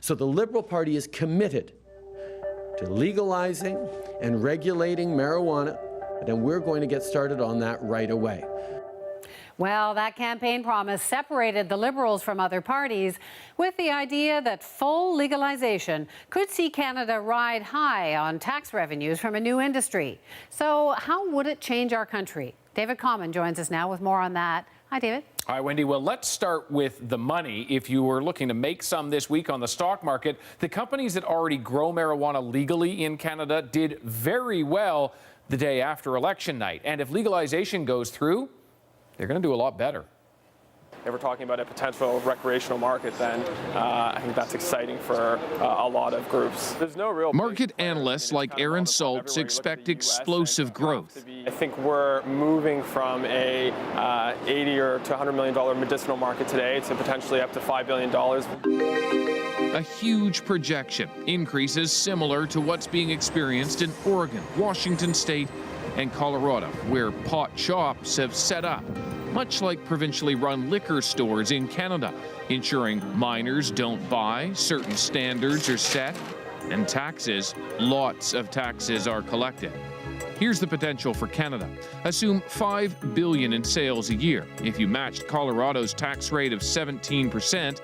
So the Liberal Party is committed to legalizing and regulating marijuana, and we're going to get started on that right away. Well, that campaign promise separated the Liberals from other parties with the idea that full legalization could see Canada ride high on tax revenues from a new industry. So how would it change our country? David Common joins us now with more on that. Hi, David. Hi, Wendy. Well, let's start with the money. If you were looking to make some this week on the stock market, the companies that already grow marijuana legally in Canada did very well the day after election night. And if legalization goes through, they're going to do a lot better. If we're talking about a potential recreational market, then I think that's exciting for a lot of groups. There's no real market analysts like Aaron Saltz expect explosive growth. I think we're moving from a $80 or to $100 million medicinal market today to potentially up to $5 billion. A huge projection, increases similar to what's being experienced in Oregon, Washington State, and Colorado, where pot shops have set up, much like provincially run liquor stores in Canada, ensuring minors don't buy, certain standards are set, and taxes, lots of taxes are collected. Here's the potential for Canada. Assume $5 billion in sales a year. If you matched Colorado's tax rate of 17%,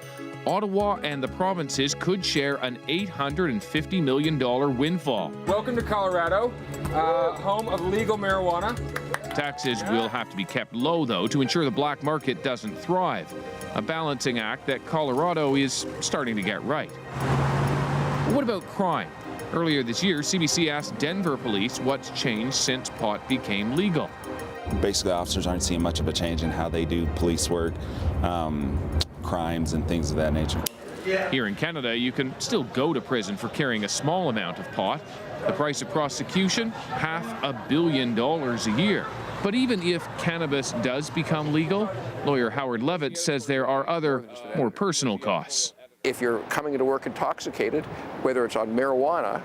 Ottawa and the provinces could share an $850 million windfall. Welcome to Colorado, home of legal marijuana. Taxes will have to be kept low, though, to ensure the black market doesn't thrive. A balancing act that Colorado is starting to get right. What about crime? Earlier this year, CBC asked Denver police what's changed since pot became legal. Basically, officers aren't seeing much of a change in how they do police work, crimes and things of that nature. Here in Canada, you can still go to prison for carrying a small amount of pot. The price of prosecution, $500 million a year. But even if cannabis does become legal, lawyer Howard Levitt says there are other, more personal costs. If you're coming into work intoxicated, whether it's on marijuana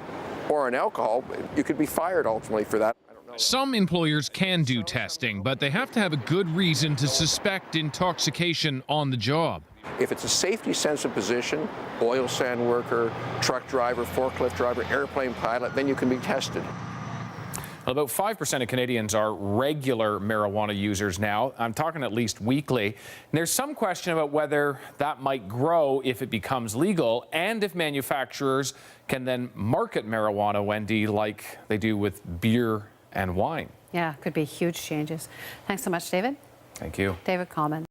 or on alcohol, you could be fired ultimately for that. Some employers can do testing, but they have to have a good reason to suspect intoxication on the job. If it's a safety-sensitive position, oil sand worker, truck driver, forklift driver, airplane pilot, then you can be tested. About 5% of Canadians are regular marijuana users now. I'm talking at least weekly. And there's some question about whether that might grow if it becomes legal and if manufacturers can then market marijuana, Wendy, like they do with beer and wine. Yeah, could be huge changes. Thanks so much, David. Thank you. David Common.